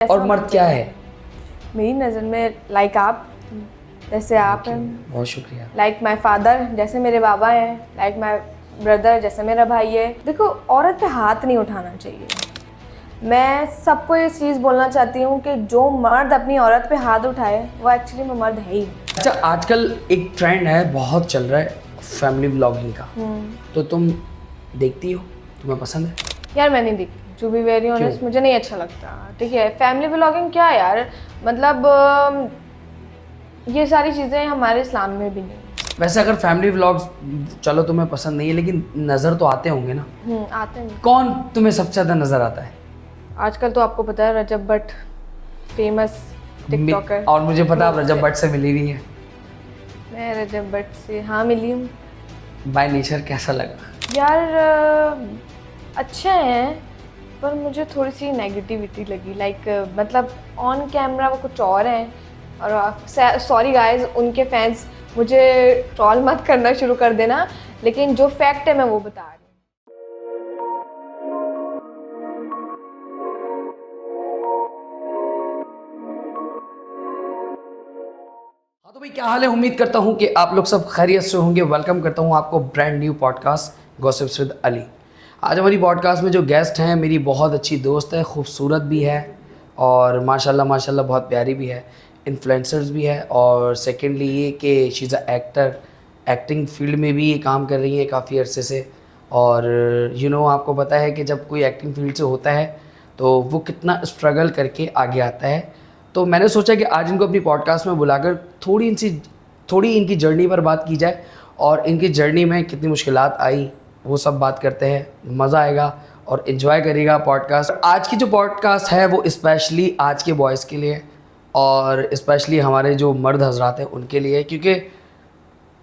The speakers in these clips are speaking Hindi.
और मर्द क्या है? मेरी नज़र में लाइक आप, जैसे आप हैं, बहुत शुक्रिया। लाइक माय फादर, जैसे मेरे बाबा हैं, लाइक माय ब्रदर, जैसे मेरा भाई है। देखो, औरत पे हाथ नहीं उठाना चाहिए। मैं सबको ये चीज़ बोलना चाहती हूँ कि जो मर्द अपनी औरत पे हाथ उठाए वो एक्चुअली में मर्द है ही। अच्छा, आजकल एक ट्रेंड है, बहुत चल रहा है फैमिली व्लॉगिंग का। तो तुम देखती हो? तुम्हें पसंद है? यार मैं नहीं देखती, टू बी वेरी ऑनेस्ट, मुझे नहीं अच्छा लगता। ठीक है, फैमिली व्लॉगिंग क्या है यार, मतलब ये सारी चीज़ें हमारे इस्लाम में भी नहीं। वैसे अगर फैमिली व्लॉग्स चलो तुम्हें पसंद नहीं है, लेकिन नज़र तो आते होंगे ना। आते हैं। कौन तुम्हें सबसे ज़्यादा नज़र आता है? आजकल तो आपको पता है रजब भट्ट, फेमस टिकटॉकर। और मुझे पता है आप रजब भट्ट से मिली भी हैं। मैं रजब भट्ट से हाँ मिली हूँ। बाय नेचर कैसा लगा? यार अच्छे हैं, पर मुझे थोड़ी सी नेगेटिविटी लगी। लाइक मतलब ऑन कैमरा वो कुछ और हैं। और सॉरी गाइस, उनके फैंस मुझे ट्रोल मत करना शुरू कर देना, लेकिन जो फैक्ट है मैं वो बता रही हूँ। हाँ तो भाई, क्या हाल है? उम्मीद करता हूँ कि आप लोग सब खैरियत से होंगे। वेलकम करता हूँ आपको brand new podcast gossips with Ali. आज हमारी पॉडकास्ट में जो गेस्ट हैं, मेरी बहुत अच्छी दोस्त है, खूबसूरत भी है और माशाल्लाह माशाल्लाह बहुत प्यारी भी है, इन्फ्लुएंसर्स भी है। और सेकेंडली ये कि she is a actor, acting field में भी ये काम कर रही है काफ़ी अरसे से। और आपको पता है कि जब कोई एक्टिंग फील्ड से होता है तो वो कितना स्ट्रगल करके आगे आता है। तो मैंने सोचा कि आज इनको अपनी पॉडकास्ट में बुलाकर थोड़ी इनकी जर्नी पर बात की जाए और इनकी जर्नी में कितनी मुश्किलात आई वो सब बात करते हैं। मज़ा आएगा और इन्जॉय करिएगा पॉडकास्ट। आज की जो पॉडकास्ट है वो स्पेशली आज के बॉयज़ के लिए और स्पेशली हमारे जो मर्द हजरात हैं उनके लिए, क्योंकि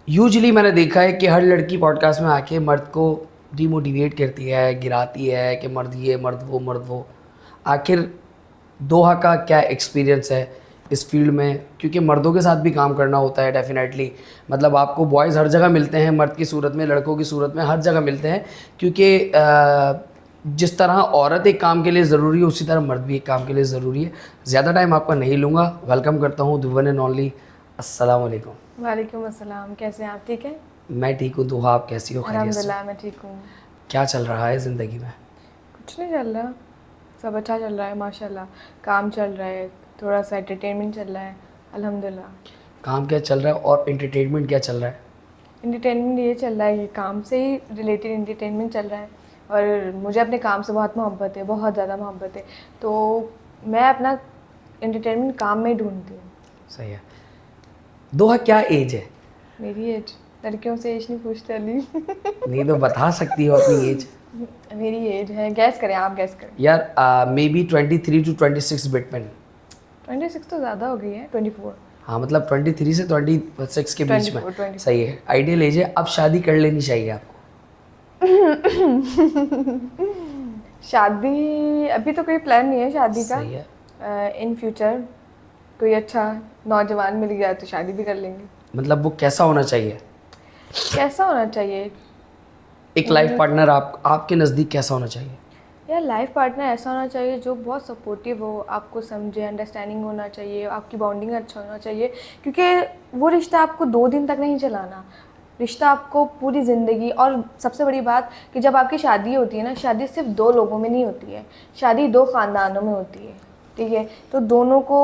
यूजुअली मैंने देखा है कि हर लड़की पॉडकास्ट में आके मर्द को डिमोटिवेट करती है, गिराती है कि मर्द ये, मर्द वो, मर्द वो। आखिर दोहा का क्या एक्सपीरियंस है इस फील्ड में, क्योंकि मर्दों के साथ भी काम करना होता है डेफिनेटली। मतलब आपको बॉयज़ हर जगह मिलते हैं, मर्द की सूरत में, लड़कों की सूरत में, हर जगह मिलते हैं। क्योंकि जिस तरह औरत एक काम के लिए ज़रूरी है, उसी तरह मर्द भी एक काम के लिए ज़रूरी है। ज़्यादा टाइम आपका नहीं लूँगा, वेलकम करता हूँ द वन एंड ओनली। अस्सलाम वालेकुम। वालेकुम अस्सलाम, कैसे हैं आप? ठीक है, मैं ठीक हूँ, दुआ आप कैसी हो? खैरियत से? अल्हम्दुलिल्लाह मैं ठीक हूँ। क्या चल रहा है ज़िंदगी में? कुछ नहीं चल रहा, सब अच्छा चल रहा है माशाल्लाह। काम चल रहा है, थोड़ा सा एंटरटेनमेंट चल रहा है, अल्हम्दुलिल्लाह। काम क्या चल रहा है और एंटरटेनमेंट क्या चल रहा है? एंटरटेनमेंट ये चल रहा है, ये काम से ही रिलेटेड एंटरटेनमेंट चल रहा है। और मुझे अपने काम से बहुत मोहब्बत है, बहुत ज़्यादा मोहब्बत है, तो मैं अपना एंटरटेनमेंट काम में ही ढूंढती हूँ। सही है। दोहा क्या एज है? मेरी एज, लड़कियों से एज नहीं पूछते अली। नहीं तो बता सकती हो अपनी एज। मेरी एज है, गैस करें आप, गैस करें। यार मे बी 23 to 26 बिटवीन। 26 तो ज़्यादा हो गई है, 24। हाँ मतलब 23 से 26 के बीच में। 24। सही है, आइडियल एज है। अब शादी कर लेनी चाहिए आपको। शादी अभी तो कोई प्लान नहीं है शादी का। सही है। इन फ्यूचर कोई अच्छा नौजवान मिल गया तो शादी भी कर लेंगे। मतलब वो कैसा होना चाहिए? कैसा होना चाहिए? एक लाइफ पार्टनर आपके नज़दीक कैसा होना चाहिए? यार लाइफ पार्टनर ऐसा होना चाहिए जो बहुत सपोर्टिव हो, आपको समझे, अंडरस्टैंडिंग होना चाहिए, आपकी बॉन्डिंग अच्छा होना चाहिए। क्योंकि वो रिश्ता आपको 2 दिन तक नहीं चलाना, रिश्ता आपको पूरी ज़िंदगी। और सबसे बड़ी बात कि जब आपकी शादी होती है ना, शादी सिर्फ 2 लोगों में नहीं होती है, शादी 2 ख़ानदानों में होती है। ठीक है, तो दोनों को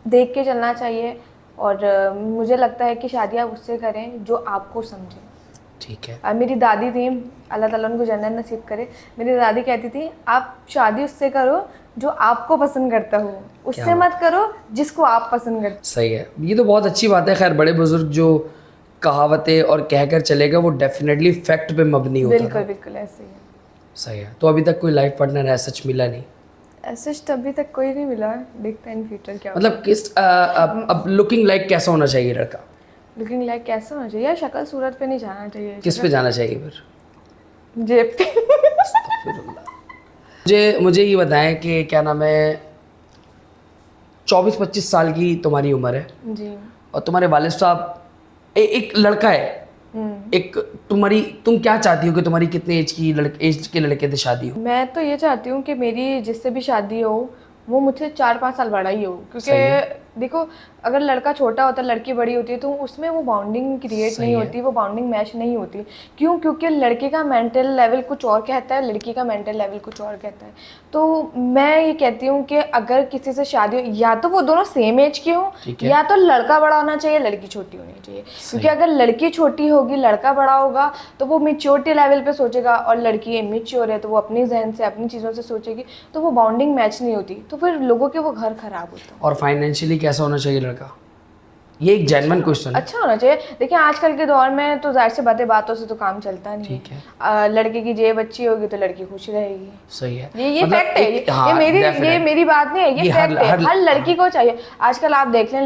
देख के चलना चाहिए। और मुझे लगता है कि शादी आप उससे करें जो आपको समझे। ठीक है। और मेरी दादी थी, अल्लाह ताला उनको जन्नत नसीब करे, मेरी दादी कहती थी आप शादी उससे करो जो आपको पसंद करता हो, उससे मत करो जिसको आप पसंद करते। सही है, ये तो बहुत अच्छी बात है। खैर बड़े बुजुर्ग जो कहावतें और कहकर चलेगा वो डेफिनेटली फैक्ट पे मबनी होता है। बिल्कुल बिल्कुल ऐसे ही है। सही है। तो अभी तक कोई लाइफ पार्टनर है सच मिला नहीं? ऐसे तो अभी तक कोई नहीं मिला, देखते हैं इन फ्यूचर क्या होता मतलब किस अब लुकिंग लाइक कैसा होना चाहिए लड़का? है। लुकिंग लाइक कैसा होना चाहिए? यार शक्ल सूरत पे नहीं जाना चाहिए। किस पे जाना चाहिए फिर? जेब पे। मुझे ये बताएं कि क्या नाम है, 24-25 साल की तुम्हारी उम्र है जी। और तुम्हारे वालिद साहब एक लड़का है। एक तुम क्या चाहती हो कि तुम्हारी कितने एज के लड़के से शादी हो? मैं तो ये चाहती हूँ कि मेरी जिससे भी शादी हो वो मुझसे 4-5 साल बड़ा ही हो, सही है। क्योंकि देखो अगर लड़का छोटा होता है लड़की बड़ी होती है तो उसमें वो बाउंडिंग क्रिएट सही नहीं है। होती, वो बाउंडिंग मैच नहीं होती। क्यों? क्योंकि लड़के का मेंटल लेवल कुछ और कहता है, लड़की का मेंटल लेवल कुछ और कहता है। तो मैं ये कहती हूँ कि अगर किसी से शादी हो, या तो वो दोनों सेम एज के हो, ठीक है। या तो लड़का बड़ा होना चाहिए, लड़की छोटी होनी चाहिए। क्योंकि अगर लड़की छोटी होगी लड़का बड़ा होगा तो वो मेच्योरिटी लेवल पे सोचेगा, और लड़की इमेच्योर है तो वो अपनी जहन से अपनी चीज़ों से सोचेगी, तो वो बाउंडिंग मैच नहीं होती, तो फिर लोगों के वो घर खराब होते हैं। और फाइनेंशियली कैसा होना चाहिए लड़का? ये एक जेन्युइन क्वेश्चन है। अच्छा होना चाहिए। देखिए आजकल के दौर में तो जाहिर सी बातों से तो काम चलता नहीं ठीक है। लड़के की जेब अच्छी होगी तो लड़की खुश रहेगी। सही है। ये मतलब फैक्ट है। हाँ, ये मेरी बात नहीं है, ये फैक्ट है। हर लड़की को चाहिए। आजकल आप देख लें,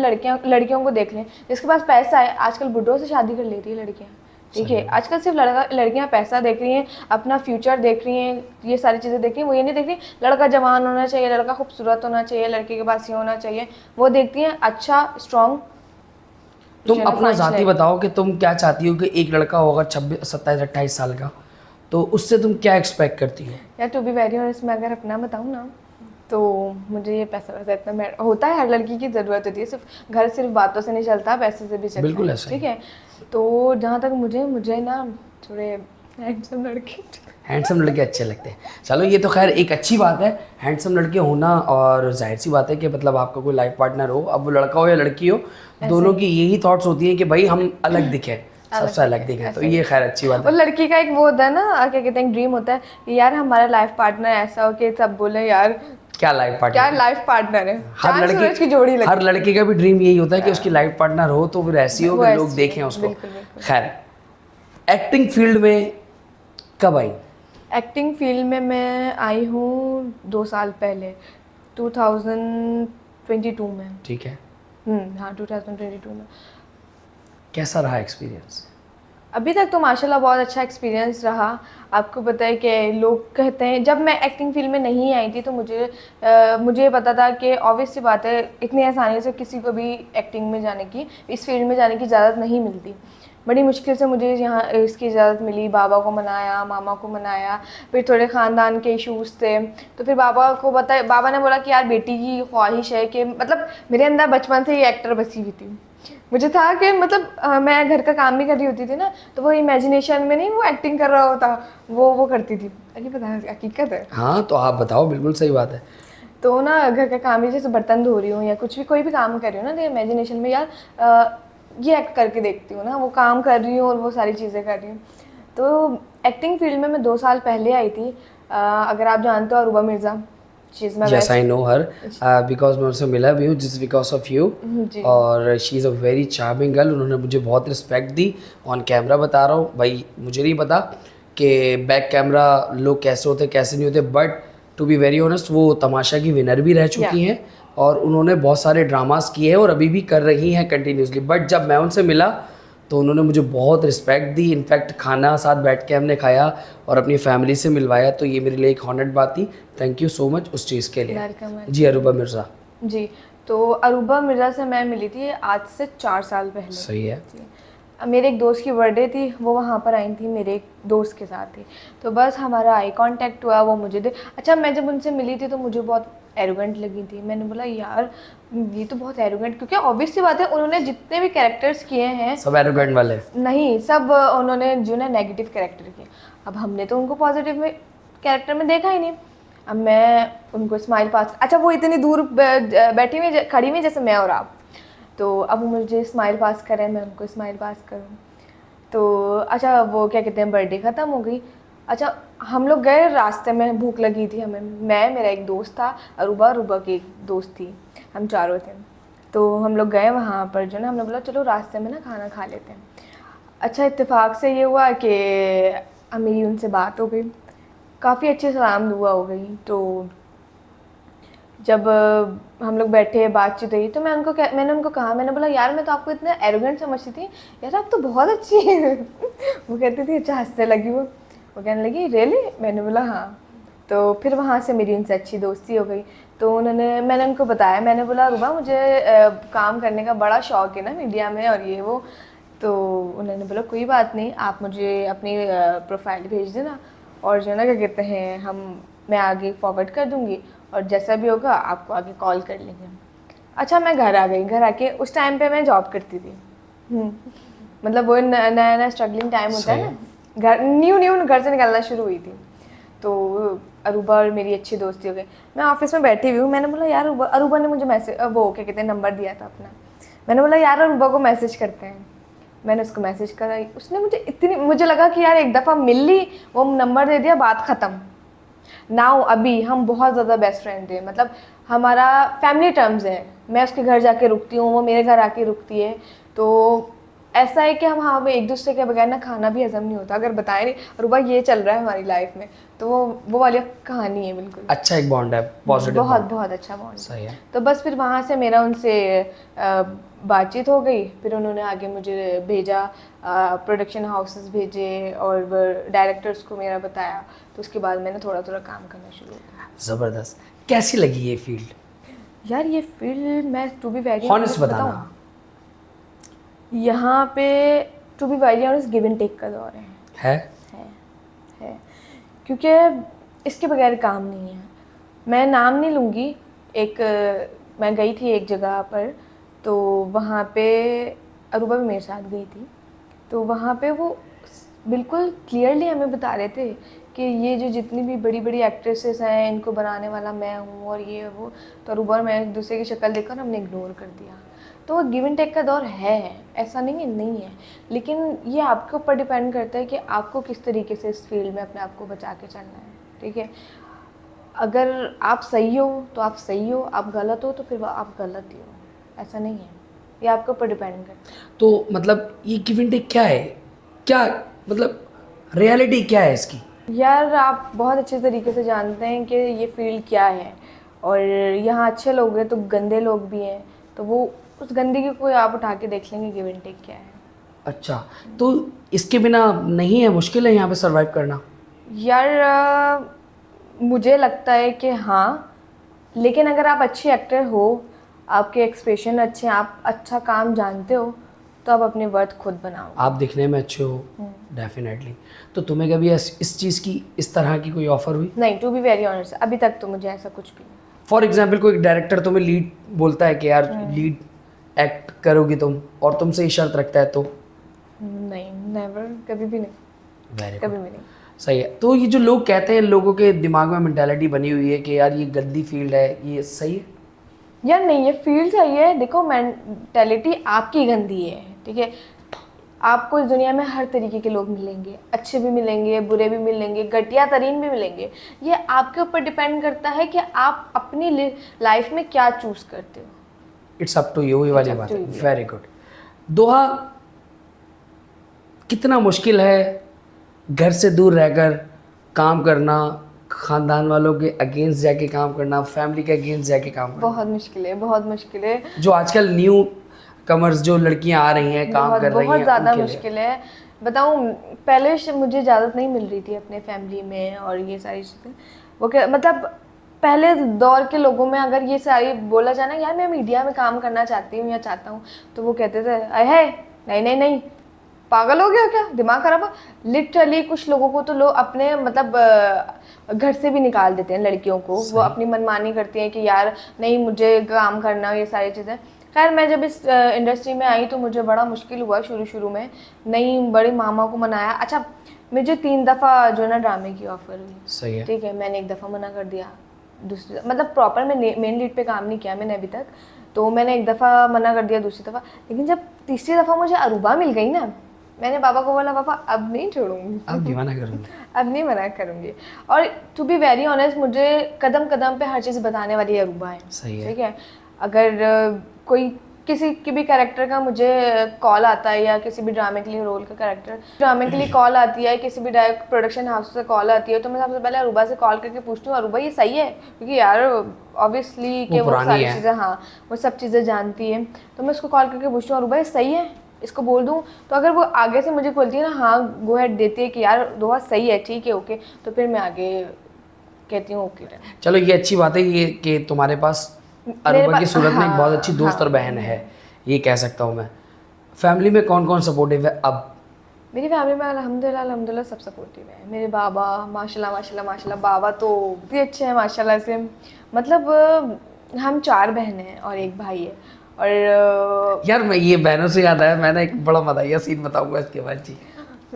लड़कियों को देख लें, जिसके पास पैसा है आजकल बुढ़ों से शादी कर लेती है लड़कियाँ। ठीक है, आजकल सिर्फ लड़कियां पैसा देख रही हैं, अपना फ्यूचर देख रही हैं, ये सारी चीज़ें देख रही हैं। वो ये नहीं देख रही लड़का जवान होना चाहिए, लड़का खूबसूरत होना चाहिए, लड़के के पास ये होना चाहिए। वो देखती हैं अच्छा स्ट्रॉन्ग। तुम अपना ज़ाती बताओ कि तुम क्या चाहती हो कि एक लड़का होगा 26, 27, 28 साल का, तो उससे तुम क्या एक्सपेक्ट करती हो? यार टू बी वेरी ऑनेस्ट, मैं अगर अपना बताऊँ ना तो मुझे ये पैसा वैसा इतना होता है, हर लड़की की ज़रूरत होती है। सिर्फ बातों से नहीं चलता, पैसे से भी चलता है। बिल्कुल ऐसा ही। ठीक है, तो जहाँ तक मुझे ना थोड़े हैंडसम लड़के अच्छे लगते हैं। चलो ये तो खैर एक अच्छी बात है, हैंडसम लड़के होना, और जाहिर सी बात है कि मतलब आपका कोई लाइफ पार्टनर हो, अब वो लड़का हो या लड़की हो, दोनों की यही थॉट्स होती हैं कि भाई हम अलग दिखें, सबसे अलग दिखें। तो ये खैर अच्छी बात और है। लड़की का एक वो होता है ना, क्या कहते हैं, ड्रीम होता है कि यार हमारा लाइफ पार्टनर ऐसा हो कि सब बोले यार क्या लाइफ क्या पार्टनर? लाइफ पार्टनर है, हर चांद सूरज की जोड़ी लड़के, लगी। हर लड़के का भी ड्रीम यही होता है कि उसकी लाइफ पार्टनर हो तो फिर ऐसी हो वो कि ऐसी लोग हो, देखें उसको। बिल्कुल, बिल्कुल। खैर, एक्टिंग फील्ड में कब आई? एक्टिंग फील्ड में मैं आई हूँ 2 साल पहले, 2022 में। ठीक है। हाँ 2022 में। कैसा रहा एक्सपीरियंस? अभी तक तो माशाल्लाह बहुत अच्छा एक्सपीरियंस रहा। आपको पता है कि लोग कहते हैं, जब मैं एक्टिंग फील्ड में नहीं आई थी तो मुझे पता था कि ऑब्वियस सी बात है इतनी आसानी से किसी को भी एक्टिंग में जाने की, इस फील्ड में जाने की इजाज़त नहीं मिलती। बड़ी मुश्किल से मुझे यहाँ इसकी इजाज़त मिली। बाबा को मनाया, मामा को मनाया, फिर थोड़े ख़ानदान के इशूज़ थे, तो फिर बाबा ने बोला कि यार बेटी की ख्वाहिश है कि, मतलब मेरे अंदर बचपन से ही एक्टर बसी हुई थी। मुझे था कि मतलब मैं घर का काम भी कर रही होती थी ना, तो वो इमेजिनेशन में नहीं वो एक्टिंग कर रहा होता, वो करती थी। अरे पता है हकीकत है। हाँ तो आप बताओ, बिल्कुल सही बात है। तो ना घर का काम भी, जैसे बर्तन धो रही हूँ या कुछ भी कोई भी काम कर रही हूँ ना, तो इमेजिनेशन में यार ये एक्ट करके देखती हूँ ना, वो काम कर रही हूँ और वो सारी चीज़ें कर रही हूँ। तो एक्टिंग फील्ड में मैं 2 साल पहले आई थी। अगर आप जानते हो Aruba Mirza, she is my yes I know her, because मैं उनसे मिला भी हूँ जिस बिकॉज ऑफ यू, और she is a very charming girl. उन्होंने मुझे बहुत रिस्पेक्ट दी। ऑन कैमरा बता रहा हूँ भाई, मुझे नहीं पता कि बैक कैमरा लोग कैसे होते कैसे नहीं होते, but to be very honest वो तमाशा की विनर भी रह चुकी हैं, और उन्होंने बहुत सारे ड्रामास किए हैं और अभी भी कर रही हैं कंटिन्यूसली। बट जब मैं उनसे मिला तो उन्होंने मुझे बहुत रिस्पेक्ट दी, इनफैक्ट खाना साथ बैठ के हमने खाया और अपनी फैमिली से मिलवाया, तो ये मेरे लिए एक हॉनर्ड बात थी। थैंक यू सो मच उस चीज़ के लिए। जी अरूबा मिर्ज़ा जी। तो अरूबा मिर्ज़ा से मैं मिली थी आज से 4 साल पहले। सही है। मेरे एक दोस्त की बर्थडे थी, वो वहाँ पर आई थी, मेरे एक दोस्त के साथ थी। तो बस हमारा आई कांटेक्ट हुआ, वो मुझे अच्छा, मैं जब उनसे मिली थी तो मुझे बहुत एरोगेंट लगी थी। मैंने बोला यार ये तो बहुत एरोगेंट, क्योंकि ऑब्वियस सी बात है उन्होंने जितने भी कैरेक्टर्स किए हैं सब एरोगेंट वाले नहीं, सब उन्होंने जो ना नेगेटिव कैरेक्टर किए। अब हमने तो उनको पॉजिटिव में कैरेक्टर में देखा ही नहीं। अब मैं उनको स्माइल पास, अच्छा वो इतनी दूर बैठी हुई खड़ी हुई जैसे मैं और आप, तो अब वो मुझे स्माइल पास करें, मैं उनको स्माइल पास करूं। तो अच्छा वो क्या कहते हैं, बर्थडे ख़त्म हो गई। अच्छा हम लोग गए, रास्ते में भूख लगी थी हमें, मैं, मेरा एक दोस्त था, अरूबा की एक दोस्त थी, हम चारों थे। तो हम लोग गए वहाँ पर, जो ना हमने बोला चलो रास्ते में ना खाना खा लेते हैं। अच्छा इत्तेफाक से ये हुआ कि मेरी उनसे बात हो गई, काफ़ी अच्छी सलाम दुआ हो गई। तो जब हम लोग बैठे बातचीत हुई तो मैंने उनको कहा, मैंने बोला यार मैं तो आपको इतना एरोगेंट समझती थी, यार आप तो बहुत अच्छी हैं। वो कहती थी अच्छा, हंसने लगी वो कहने लगी रियली, मैंने बोला हाँ। तो फिर वहाँ से मेरी उनसे अच्छी दोस्ती हो गई। तो मैंने उनको बताया, मैंने बोला रुबा मुझे काम करने का बड़ा शौक़ है ना मीडिया में और ये वो। तो उन्होंने बोला कोई बात नहीं, आप मुझे अपनी प्रोफाइल भेज देना और जो ना क्या कहते हैं मैं आगे फॉरवर्ड कर दूँगी और जैसा भी होगा आपको आगे कॉल कर लेंगे। अच्छा, मैं घर आ गई। घर आके उस टाइम पे मैं जॉब करती थी। मतलब वो नया नया स्ट्रगलिंग टाइम होता है ना, घर न्यू घर से निकलना शुरू हुई थी। तो अरूबा और मेरी अच्छी दोस्ती हो गई। मैं ऑफिस में बैठी हुई हूँ, मैंने बोला यार अरूबा ने मुझे मैसेज वो क्या कहते हैं नंबर दिया था अपना। मैंने बोला यार अरूबा को मैसेज करते हैं। मैंने उसको मैसेज करा, उसने मुझे लगा कि यार एक दफ़ा मिल ली, वो नंबर दे दिया, बात ख़त्म। नाउ अभी हम बहुत ज़्यादा बेस्ट फ्रेंड हैं, मतलब हमारा फैमिली टर्म्स है। मैं उसके घर जाके रुकती हूँ, वो मेरे घर आके रुकती है। तो ऐसा है कि हम एक दूसरे के बगैर ना खाना भी हजम नहीं होता अगर बताएं नहीं रुबा ये चल रहा है हमारी लाइफ में। तो वो वाली कहानी है बिल्कुल। अच्छा एक बॉन्ड है, पॉजिटिव बहुत बहुत अच्छा बॉन्ड। सही है। तो बस फिर वहाँ से मेरा उनसे बातचीत हो गई। फिर उन्होंने आगे मुझे भेजा, प्रोडक्शन हाउसेस भेजे और डायरेक्टर्स को मेरा बताया। तो उसके बाद मैंने थोड़ा थोड़ा काम करना शुरू किया। ज़बरदस्त। कैसी लगी ये फील्ड? यार ये फील्ड, मैं टू बी वेरी ऑनेस्ट बताना, यहाँ पे to be very honest give and take का दौर है। है क्योंकि इसके बगैर काम नहीं है। मैं नाम नहीं लूँगी। मैं गई थी एक जगह पर, तो वहाँ पे अरूबा भी मेरे साथ गई थी। तो वहाँ पे वो बिल्कुल क्लियरली हमें बता रहे थे कि ये जो जितनी भी बड़ी बड़ी एक्ट्रेसेस हैं इनको बनाने वाला मैं हूँ और ये वो। तो अरूबा और मैं एक दूसरे की शक्ल देखकर हमने इग्नोर कर दिया। तो गिव एंड टेक का दौर है, ऐसा नहीं है। लेकिन ये आपके ऊपर डिपेंड करता है कि आपको किस तरीके से इस फील्ड में अपने आप को बचा के चलना है। ठीक है, अगर आप सही हो तो आप सही हो, आप गलत हो तो फिर आप गलत ही हो। ऐसा नहीं है, ये आपके ऊपर डिपेंड करता है। तो मतलब ये गिव एंड टेक क्या है, क्या मतलब रियलिटी क्या है इसकी? यार आप बहुत अच्छे तरीके से जानते हैं कि ये फील्ड क्या है। और यहाँ अच्छे लोग हैं तो गंदे लोग भी हैं। तो वो उस गंदगी को आप उठा के देख लेंगे गिव एंड टेक क्या है। अच्छा, तो इसके बिना नहीं है, मुश्किल है यहाँ पे सरवाइव करना? यार मुझे लगता है कि हाँ, लेकिन अगर आप अच्छे एक्टर हो, आपके एक्सप्रेशन अच्छे हैं, आप अच्छा काम जानते हो, तो आप अपनी वर्थ खुद बनाओ। आप दिखने में अच्छे हो डेफिनेटली। तो तुम्हें कभी इस चीज़ की, इस तरह की कोई ऑफर हुई? नहीं, टू बी वेरी ऑनेस्ट अभी तक तो मुझे ऐसा कुछ भी नहीं। फॉर एग्जाम्पल कोई डायरेक्टर तुम्हें लीड बोलता है कि यार लीड एक्ट करोगी तुम, और तुमसे ही शर्त रखता है तो? नहीं, नेवर, कभी भी नहीं। Very कभी good. भी नहीं। सही है। तो ये जो लोग कहते हैं, लोगों के दिमाग में मेंटालिटी बनी हुई है कि यार ये गंदी फील्ड है, ये सही है? यार नहीं, ये फील्ड सही है। देखो, मेंटालिटी आपकी गंदी है। ठीक है, आपको इस दुनिया में हर तरीके के लोग मिलेंगे, अच्छे भी मिलेंगे, बुरे भी मिलेंगे, घटिया तरीन भी मिलेंगे। ये आपके ऊपर डिपेंड करता है कि आप अपनी लाइफ में क्या चूज़ करते हो। इट्स अप टू यू, ये वाली बात है। Very good. दोहा कितना मुश्किल है घर से दूर रहकर काम करना, खानदान वालों के अगेंस्ट जाके काम करना, फैमिली के अगेंस्ट जाके काम करना? बहुत मुश्किल है, बहुत मुश्किल है। जो आजकल न्यू कमर्स जो लड़कियां आ रही हैं, काम कर रही हैं, बहुत ज़्यादा उनके लिए? मुश्किल है। बताऊँ, पहले मुझे इजाज़त नहीं मिल रही थी अपने फैमिली में और ये सारी चीज़ें। वो क्या मतलब, पहले दौर के लोगों में अगर ये सारी बोला जाए ना, यार मैं मीडिया में काम करना चाहती हूँ या चाहता हूँ, तो वो कहते थे है नहीं, पागल हो गया हो क्या, दिमाग खराब हो। लिटरली कुछ लोगों को तो लोग अपने मतलब घर से भी निकाल देते हैं लड़कियों को। वो अपनी मनमानी करती हैं कि यार नहीं मुझे काम करना, ये सारी चीज़ें। खैर मैं जब इस इंडस्ट्री में आई तो मुझे बड़ा मुश्किल हुआ शुरू में। नहीं, बड़े मामा को मनाया। अच्छा, मुझे 3 दफ़ा जो ना ड्रामे की ऑफ़र हुई। सही है। ठीक है, मैंने एक दफ़ा मना कर दिया। दूसरी मतलब प्रॉपर मैं मेन लीड पे काम नहीं किया मैंने अभी तक, तो मैंने एक दफ़ा मना कर दिया, दूसरी दफ़ा। लेकिन जब तीसरी दफ़ा मुझे अरूबा मिल गई ना, मैंने पापा को बोला पापा अब नहीं छोड़ूंगी, अब नहीं मना करूँगी। अब नहीं मना करूँगी। और टू बी वेरी ऑनेस्ट, मुझे कदम कदम पे हर चीज़ बताने वाली अरूबा है। सही है। ठीक है, अगर कोई किसी के भी कैरेक्टर का मुझे कॉल आता है या किसी भी ड्रामे के लिए रोल का ड्रामे के लिए कॉल आती है, किसी भी डायरेक्ट प्रोडक्शन हाउस से कॉल आती है, तो मैं सबसे पहले अरूबा से कॉल करके पूछती हूँ अरूबा ये सही है, क्योंकि यार ऑब्वियसली कि वो सारी चीज़ें, हाँ वो सब चीज़ें जानती है। तो मैं उसको कॉल करके पूछती हूँ अरूबा ये सही है, इसको बोल दूँ? तो अगर वो आगे से मुझे बोलती है ना हाँ गो हेड देती है कि यार दोहा सही है, ठीक है, ओके, तो फिर मैं आगे कहती हूँ ओके। चलो ये अच्छी बात है ये कि तुम्हारे पास अरूबा की सूरत में एक बहुत अच्छी दोस्त और बहन है, ये कह सकता हूँ मैं। फैमिली में कौन कौन सपोर्टिव है अब? मेरी फैमिली में अल्हम्दुलिल्लाह सब सपोर्टिव है। मेरे बाबा माशाल्लाह बाबा तो बहुत ही अच्छे हैं माशाल्लाह से। मतलब हम 4 बहनें हैं और एक भाई है। और यार मैं ये बहनों से याद आया, मैंने एक बड़ा मज़ाकिया सीन बताऊंगा इसके बाद जी।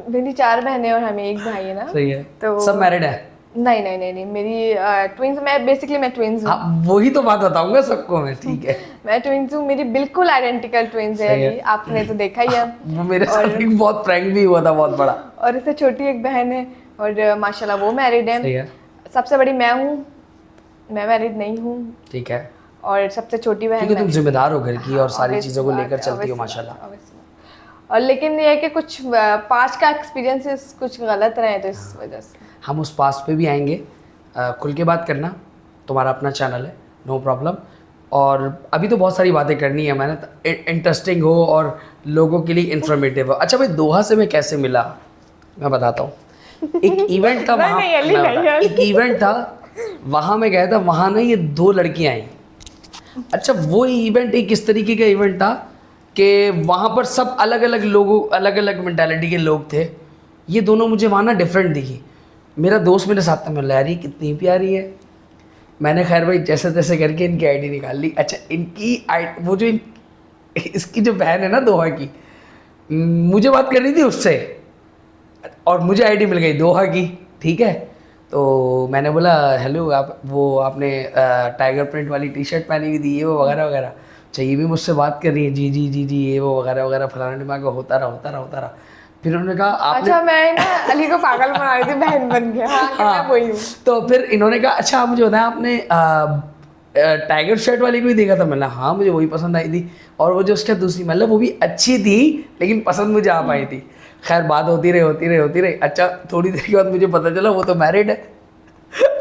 मेरी 4 बहनें और हमें एक भाई है ना। सही है। तो सब मैरिड है? नहीं, मेरी ट्विंस, मैं ट्विंस हूँ। हाँ वही तो बात बताऊंगा सबको मैं, ठीक है। मैं ट्विंस हूँ, मेरी बिल्कुल आइडेंटिकल ट्विंस है सही है। अभी, आपने तो देखा ही है। वो मेरे साथ एक बहुत प्रैंक भी हुआ था, बहुत बड़ा। और इससे छोटी एक बहन है और माशाल्लाह वो मैरिड सही है। है। सबसे बड़ी मैं हूँ, मैं मैरिड नहीं हूँ। ठीक है, और सबसे छोटी बहन क्योंकि तुम married जिम्मेदार हो घर की और सारी obvious चीज़ों को बात लेकर है, चलती हो obvious माशाल्लाह। बात है, obvious बात। और लेकिन ये है कि कुछ पास्ट का एक्सपीरियंसेस कुछ गलत रहे तो इस वजह से। हम उस पास पे भी आएंगे, खुल के बात करना, तुम्हारा अपना चैनल है, नो प्रॉब्लम। और अभी तो बहुत सारी बातें करनी है मैंने, इंटरेस्टिंग हो और लोगों के लिए इंफॉर्मेटिव हो। अच्छा भाई, दोहा से मैं कैसे मिला मैं बताता हूँ। एक इवेंट था नहीं, वहाँ, नहीं, अली मैं नहीं, बता- अली। एक इवेंट था वहाँ मैं गया था, वहाँ ना ये 2 लड़कियाँ आई। अच्छा वो इवेंट एक इस तरीके का इवेंट था कि वहाँ पर सब अलग अलग लोगों, अलग अलग मेंटालिटी के लोग थे। ये दोनों मुझे वहाँ ना डिफरेंट दिखी। मेरा दोस्त मेरे साथ में मिला, यार ये कितनी प्यारी है। मैंने खैर भाई जैसे तैसे करके इनकी आईडी निकाल ली। अच्छा इनकी वो जो इसकी जो बहन है ना दोहा की, मुझे बात करनी थी उससे और मुझे आईडी मिल गई दोहा की, ठीक है। तो मैंने बोला हेलो आप, वो आपने टाइगर प्रिंट वाली टी शर्ट पहनी हुई थी, ये वो वगैरह वगैरह। अच्छा ये भी मुझसे बात कर रही है, जी जी जी जी ये वो वगैरह वगैरह, फलाना दिमाग होता रहा। फिर उन्होंने कहा आपने, अच्छा मैं ना अली को पागल बना रही थी, बहन बन गया। हाँ कि मैं वही हूँ। तो फिर इन्होंने कहा अच्छा आप मुझे बताएं आपने टाइगर शर्ट वाली को ही देखा था। मैंने हाँ मुझे वही पसंद आई थी, और वो जो उसका दूसरी मतलब वो भी अच्छी थी लेकिन पसंद मुझे आप आई थी। खैर बात होती रही। अच्छा थोड़ी देर के बाद मुझे पता चला वो तो मैरिड है।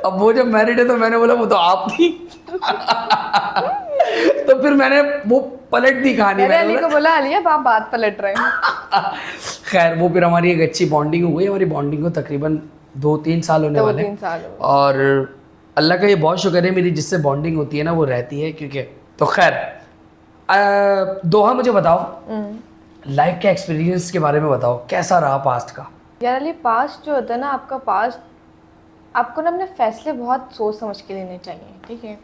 अब वो जब मैरिड है तो मैंने बोला वो तो आप थी। तो फिर मैंने वो पलट दी कहानी, मैंने मैंने अली को बोला अली अब आप बात पलट रहे हैं। खैर वो फिर हमारी एक अच्छी बॉन्डिंग हो गई। हमारी बॉन्डिंग को तकरीबन 2-3 साल होने वाले 2-3 साल हो गए। और अल्लाह का ये बहुत शुक्र है मेरी जिससे बॉन्डिंग होती है ना वो रहती है। क्योंकि तो खैर दोहा मुझे बताओ, लाइफ के एक्सपीरियंस के बारे में बताओ, कैसा रहा पास्ट का? यार अली पास्ट जो होता है ना, आपका पास्ट आपको ना अपने फैसले बहुत सोच समझ के लेने चाहिए, ठीक है।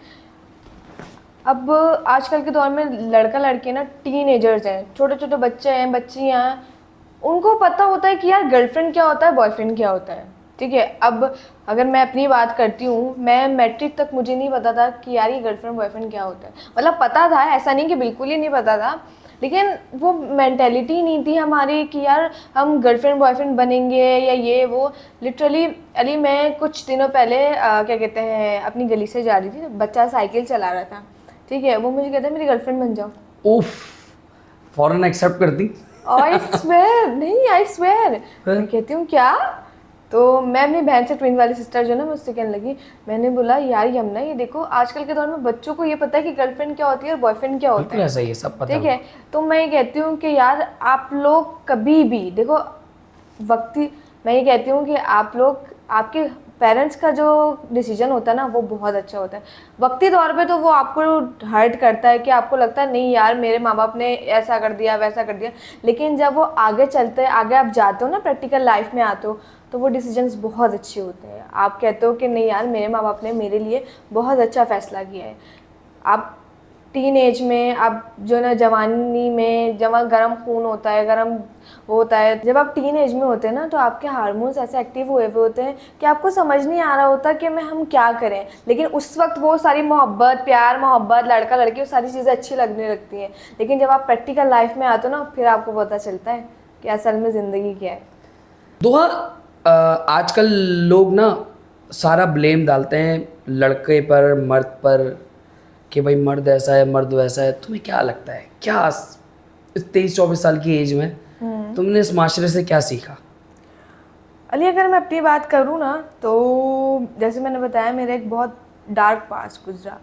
अब आजकल के दौर में लड़का लड़के ना टीनेजर्स हैं, छोटे छोटे बच्चे हैं, बच्चियाँ हैं, उनको पता होता है कि यार गर्लफ्रेंड क्या होता है, बॉयफ्रेंड क्या होता है, ठीक है। अब अगर मैं अपनी बात करती हूँ, मैं मैट्रिक तक मुझे नहीं पता था कि यार ये गर्लफ्रेंड बॉयफ्रेंड क्या होता है। मतलब पता था, ऐसा नहीं कि बिल्कुल ही नहीं पता था, लेकिन वो मेंटेलिटी नहीं थी हमारी कि यार हम गर्लफ्रेंड बॉयफ्रेंड बनेंगे या ये वो। लिटरली अली मैं कुछ दिनों पहले क्या कहते हैं अपनी गली से जा रही थी, बच्चा साइकिल चला रहा था, ठीक है, वो मुझे कहता है मेरी गर्लफ्रेंड बन जाओ। उफ, फौरन एक्सेप्ट कर दी? आई स्वेयर, नहीं आई स्वेयर, मैं कहती हूँ क्या। तो मैं अपनी बहन से, ट्विन वाली सिस्टर जो ना, मैं उससे कहने लगी, मैंने बोला यार यमुना ये देखो आजकल के दौर में बच्चों को ये पता है कि गर्लफ्रेंड क्या होती है और बॉयफ्रेंड क्या होता बिल्कुल है, ऐसा ही है, सब पता ठीक है। तो मैं ये कहती हूँ कि यार आप लोग कभी भी देखो वक्ती, मैं ये कहती हूँ कि आप लोग, आपके पेरेंट्स का जो डिसीजन होता है ना वो बहुत अच्छा होता है। वक्ती तौर पे तो वो आपको हर्ट करता है कि आपको लगता है नहीं यार मेरे माँ बाप ने ऐसा कर दिया वैसा कर दिया, लेकिन जब वो आगे चलते, आगे आप जाते हो ना, प्रैक्टिकल लाइफ में आते हो, तो वो डिसीजंस बहुत अच्छे होते हैं। आप कहते हो कि नहीं यार मेरे माँ बाप ने मेरे लिए बहुत अच्छा फ़ैसला किया है। आप टीन एज में, आप जो ना जवानी में, जब गर्म खून होता है, गर्म होता है, जब आप टीन एज में होते हैं ना, तो आपके हार्मोन्स ऐसे एक्टिव हुए हुए होते हैं कि आपको समझ नहीं आ रहा होता कि हम क्या करें। लेकिन उस वक्त वो सारी मोहब्बत, प्यार मोहब्बत, लड़का लड़की, वो सारी चीज़ें अच्छी लगने लगती हैं। लेकिन जब आप प्रैक्टिकल लाइफ में आते हो ना, फिर आपको पता चलता है कि असल में ज़िंदगी क्या है। दोहा, आजकल लोग ना सारा ब्लेम डालते हैं लड़के पर, मर्द पर, कि भाई मर्द ऐसा है मर्द वैसा है। तुम्हें क्या लगता है, क्या इस 23-24 साल की एज में तुमने इस माशरे से क्या सीखा? अली अगर मैं अपनी बात करूँ ना, तो जैसे मैंने बताया मेरा एक बहुत डार्क पास्ट गुजरा,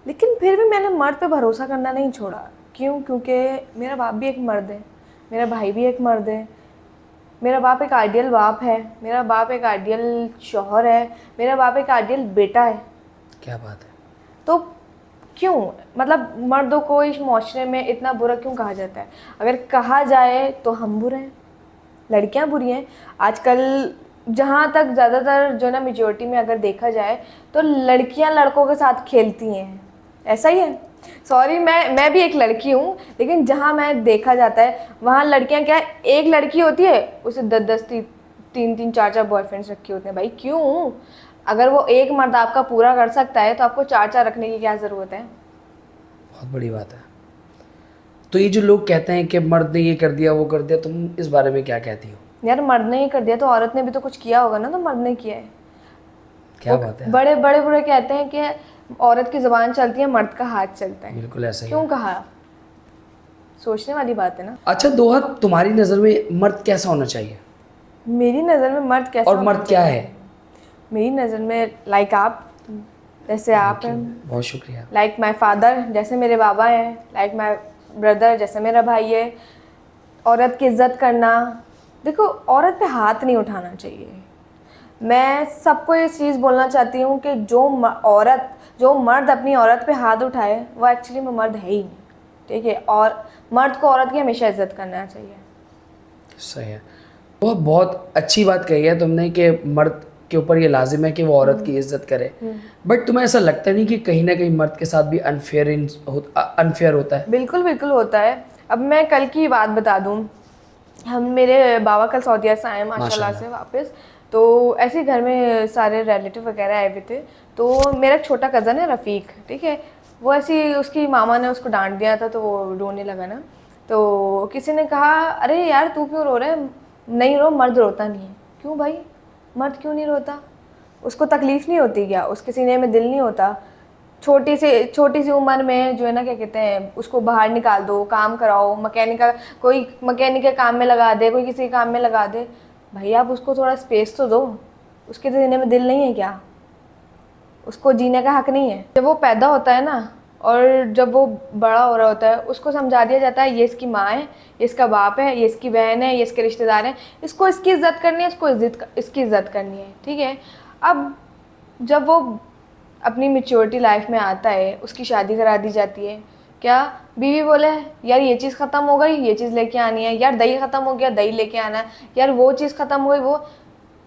लेकिन फिर भी मैंने मर्द पे भरोसा करना नहीं छोड़ा। क्यों? क्योंकि मेरा बाप भी एक मर्द है, मेरा भाई भी एक मर्द है, मेरा बाप एक आइडियल बाप है, मेरा बाप एक आइडियल शौहर है, मेरा बाप एक आइडियल बेटा है। क्या बात है। तो क्यों, मतलब मर्दों को इस माशरे में इतना बुरा क्यों कहा जाता है? अगर कहा जाए तो हम बुरे हैं, लड़कियां बुरी हैं आजकल। जहाँ तक ज़्यादातर जो ना मेजोरिटी में अगर देखा जाए तो लड़कियां लड़कों के साथ खेलती हैं, ऐसा ही है। सॉरी, मैं भी एक लड़की हूँ, लेकिन जहाँ मैं देखा जाता है वहाँ लड़कियां क्या है, एक लड़की होती है उसे 10-10 3-3 4-4 बॉयफ्रेंड्स रखे होते हैं। भाई क्यों? अगर वो एक मर्द आपका पूरा कर सकता है तो आपको 4-4 रखने की क्या ज़रूरत है? बहुत बड़ी बात है। तो ये जो लोग कहते हैं कि मर्द ने ये कर दिया वो कर दिया, तुम इस बारे में क्या कहती हो? यार मर्द ने ही कर दिया तो औरत ने भी तो कुछ किया होगा ना, तो मर्द ने किया है। क्या बात है। बड़े बड़े बुरे कहते हैं कि औरत की ज़ुबान चलती है, मर्द का हाथ चलता है। बिल्कुल ऐसा ही क्यों है। कहा? सोचने वाली बात है ना। अच्छा दोहा, तुम्हारी नज़र में मर्द कैसा होना चाहिए मेरी नज़र में मर्द कैसा और होना मर्द क्या चाहिए? है? मेरी नज़र में लाइक आप, जैसे आप हैं। बहुत शुक्रिया। लाइक माई फादर, जैसे मेरे बाबा हैं। लाइक माई ब्रदर, जैसे मेरा भाई है। औरत की इज्जत करना। देखो, औरत पे हाथ नहीं उठाना चाहिए। मैं सबको ये चीज़ बोलना चाहती हूँ कि जो मर्द अपनी औरत पे हाथ उठाए वो एक्चुअली में मर्द है ही नहीं, ठीक है। और मर्द को औरत की हमेशा इज्जत करना चाहिए। सही है। बहुत अच्छी बात कही है तुमने कि मर्द के ऊपर ये लाजिम है कि वो औरत की इज्जत करे। बट तुम्हें ऐसा लगता नहीं कि कहीं ना कहीं मर्द के साथ भी अनफेयर होता है? बिल्कुल बिल्कुल होता है। अब मैं कल की बात बता दूँ, मेरे बाबा कल सऊदीया से आए माशाल्लाह से वापस। तो ऐसे ही घर में सारे रिलेटिव वगैरह आए हुए थे। तो मेरा एक छोटा कज़न है रफ़ीक, ठीक है। वो ऐसी उसकी मामा ने उसको डांट दिया था तो वो रोने लगा ना। तो किसी ने कहा, अरे यार तू क्यों रो रहा है? नहीं रो, मर्द रोता नहीं है। क्यों भाई, मर्द क्यों नहीं रोता? उसको तकलीफ़ नहीं होती क्या? उसके सीने में दिल नहीं होता? छोटी सी उम्र में जो है ना, क्या कहते हैं, उसको बाहर निकाल दो, काम कराओ, कोई मैकेनिक के काम में लगा दे, कोई किसी काम में लगा दे। भाई आप उसको थोड़ा स्पेस तो दो। उसके जीने में दिल नहीं है क्या? उसको जीने का हक नहीं है? जब वो पैदा होता है ना, और जब वो बड़ा हो रहा होता है, उसको समझा दिया जाता है ये इसकी माँ है, ये इसका बाप है, ये इसकी बहन है, ये इसके रिश्तेदार हैं, इसको इसकी इज्जत करनी है, इसकी इज्जत करनी है, ठीक है। अब जब वो अपनी मैच्योरिटी लाइफ में आता है, उसकी शादी करा दी जाती है। क्या बीवी बोले, यार ये चीज़ ख़त्म हो गई, ये चीज़ लेके आनी है, यार दही ख़त्म हो गया, दही लेके आना है, यार वो चीज़ ख़त्म हो गई, वो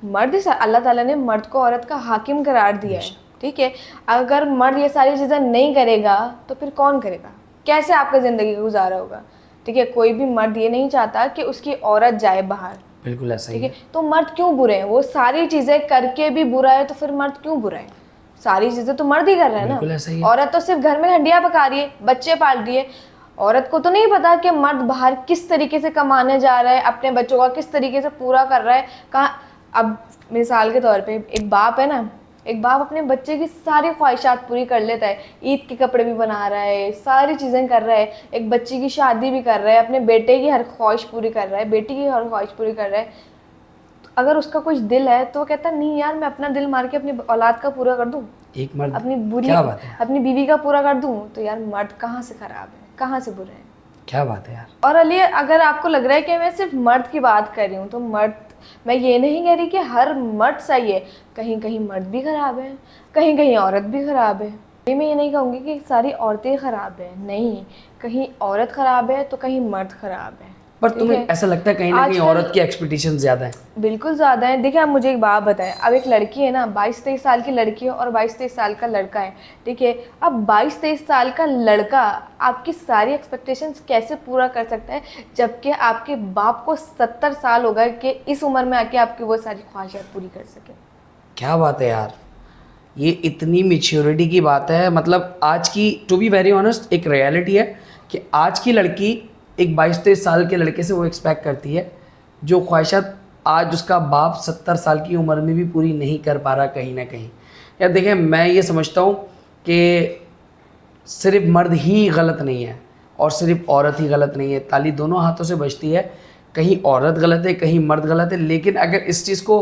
अल्लाह ताला ने मर्द को औरत का हाकिम करार दिया है, ठीक है। अगर मर्द ये सारी चीज़ें नहीं करेगा तो फिर कौन करेगा? कैसे आपका ज़िंदगी का गुजारा होगा? ठीक है, कोई भी मर्द ये नहीं चाहता कि उसकी औरत जाए बाहर। बिल्कुल ऐसा ही ठीक है, तो मर्द क्यों बुरे हैं? वो सारी चीज़ें करके भी बुरा है, तो फिर मर्द क्यों बुरा है? सारी चीज़ें तो मर्द ही कर रहे हैं बिल्कुल ऐसा ही है। ना। औरत तो सिर्फ घर में हंडिया पका रही है, बच्चे पाल रही है। औरत को तो नहीं पता कि मर्द बाहर किस तरीके से कमाने जा रहा है, अपने बच्चों का किस तरीके से पूरा कर रहा है, कहाँ। अब मिसाल के तौर पे एक बाप है ना, एक बाप अपने बच्चे की सारी ख्वाहिशात पूरी कर लेता है। ईद के कपड़े भी बना रहा है, सारी चीज़ें कर रहा है, एक बच्ची की शादी भी कर रहा है, अपने बेटे की हर ख्वाहिश पूरी कर रहा है, बेटी की हर ख्वाहिश पूरी कर रहा है। अगर उसका कुछ दिल है तो वो कहता नहीं यार, मैं अपना दिल मार के अपनी औलाद का पूरा कर दूं, एक मर्द क्या बात है, अपनी बीवी का पूरा कर दूं, तो यार मर्द कहाँ से खराब है, कहाँ से बुरे हैं? क्या बात है यार। और अली, अगर आपको लग रहा है कि मैं सिर्फ मर्द की बात कर रही हूँ, तो मैं ये नहीं कह रही कि हर मर्द सही है। कहीं कहीं मर्द भी खराब है, कहीं कहीं औरत भी खराब है। मैं ये नहीं कहूँगी कि सारी औरतें खराब है, नहीं। कहीं औरत खराब है तो कहीं मर्द खराब है। पर तुम्हें ऐसा लगता है कहीं ना कहीं औरत की एक्सपेक्टेशन ज़्यादा है? बिल्कुल ज़्यादा है। देखिए, आप मुझे एक बात बताएं, अब एक लड़की है ना, 22-23 साल की लड़की है और 22-23 साल का लड़का है, ठीक है। अब 22-23 साल का लड़का आपकी सारी एक्सपेक्टेशंस कैसे पूरा कर सकता है, जबकि आपके बाप को 70 साल हो गए कि इस उम्र में आके आपकी वो सारी ख्वाहिशात पूरी कर सके? क्या बात है यार, ये इतनी मेच्योरिटी की बात है। मतलब आज की, टू बी वेरी ऑनेस्ट, एक रियलिटी है कि आज की लड़की एक 22-23 साल के लड़के से वो एक्सपेक्ट करती है जो ख्वाहिशात आज उसका बाप 70 साल की उम्र में भी पूरी नहीं कर पा रहा कहीं ना कहीं। यार देखें, मैं ये समझता हूँ कि सिर्फ मर्द ही गलत नहीं है और सिर्फ औरत ही गलत नहीं है, ताली दोनों हाथों से बजती है। कहीं औरत गलत है, कहीं मर्द गलत है, लेकिन अगर इस चीज़ को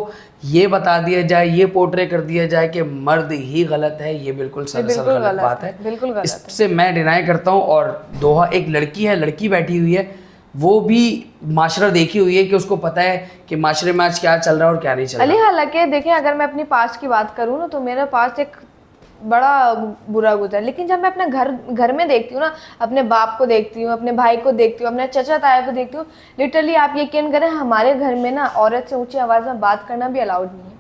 ये बता दिया जाए, ये पोर्ट्रे कर दिया जाए कि मर्द ही गलत है, ये बिल्कुल सरासर गलत बात है। बिल्कुल गलत है। इससे मैं डिनाई करता हूँ। और दोहा, एक लड़की है, लड़की बैठी हुई है, वो भी माशरा देखी हुई है कि उसको पता है कि माशरे में आज क्या चल रहा है और क्या नहीं चल रहा। हालांकि देखें, अगर मैं अपनी पास्ट की बात करूँ ना, तो मेरा पास्ट एक बड़ा बुरा गुजरा। लेकिन जब मैं अपना घर में देखती हूँ ना, अपने बाप को देखती हूँ, अपने भाई को देखती हूँ, अपने चचा ताया को देखती हूँ, लिटरली आप यकीन करें हमारे घर में ना औरत से ऊंची आवाज़ में बात करना भी अलाउड नहीं है।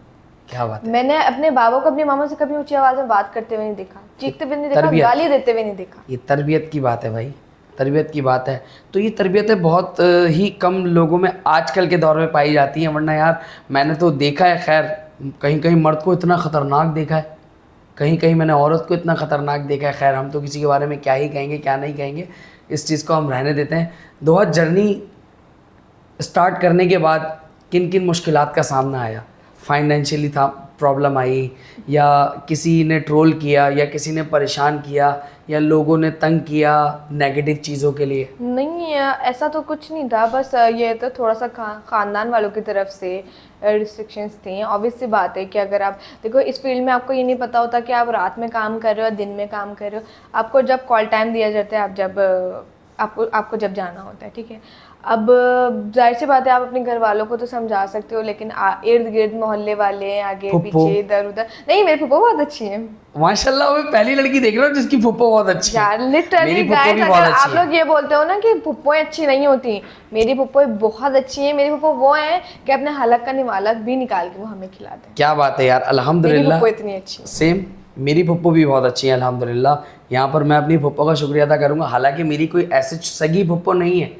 क्या बात है। मैंने अपने बाबा को अपनी मामा से कभी ऊंची आवाज़ में बात करते हुए नहीं देखा, चीखते हुए नहीं देखा, गाली देते हुए नहीं देखा। ये तरबियत की बात है भाई, तरबियत की बात है। तो ये तरबियतें बहुत ही कम लोगों में आजकल के दौर में पाई जाती हैं, वरना यार मैंने तो देखा है, खैर कहीं कहीं मर्द को इतना ख़तरनाक देखा है, कहीं कहीं मैंने औरत को इतना ख़तरनाक देखा है। खैर हम तो किसी के बारे में क्या ही कहेंगे क्या नहीं कहेंगे, इस चीज़ को हम रहने देते हैं। दोहा, जर्नी स्टार्ट करने के बाद किन किन मुश्किलात का सामना आया? फाइनेंशियली था प्रॉब्लम आई, या किसी ने ट्रोल किया, या किसी ने परेशान किया, या लोगों ने तंग किया नेगेटिव चीज़ों के लिए? नहीं, ऐसा तो कुछ नहीं था, बस ये तो थोड़ा सा ख़ानदान वालों की तरफ से रिस्ट्रिक्शंस थी। ऑब्वियस सी बात है कि अगर आप देखो इस फील्ड में, आपको ये नहीं पता होता कि आप रात में काम कर रहे हो, दिन में काम कर रहे हो। आपको जब कॉल टाइम दिया जाता है, आप जब आपको जब जाना होता है, ठीक है। अब जाहिर सी बात है, आप अपने घर वालों को तो समझा सकते हो, लेकिन इर्द गिर्द मोहल्ले वाले, आगे पीछे, इधर उधर, नहीं मेरी फूफो बहुत अच्छी है माशाल्लाह। मैं पहली लड़की देख रहा हूँ जिसकी फूफो बहुत अच्छी है यार, लिटरली गाइस। अगर आप लोग ये बोलते हो ना कि फूफोएं अच्छी नहीं होती, मेरी फूफोएं बहुत अच्छी हैं। मेरी फूफो वो हैं कि अपने हलक का निवाला भी निकाल के वो हमें खिलाते हैं। क्या बात है यार, मेरी अल्हम्दुलिल्लाह। फूफो इतनी अच्छी है। सेम, मेरी पप्पो भी बहुत अच्छी है अल्हम्दुलिल्लाह। यहाँ पर मैं अपनी पप्पो का शुक्रिया अदा करूँगा। हालांकि मेरी कोई ऐसी सगी पप्पो नहीं है,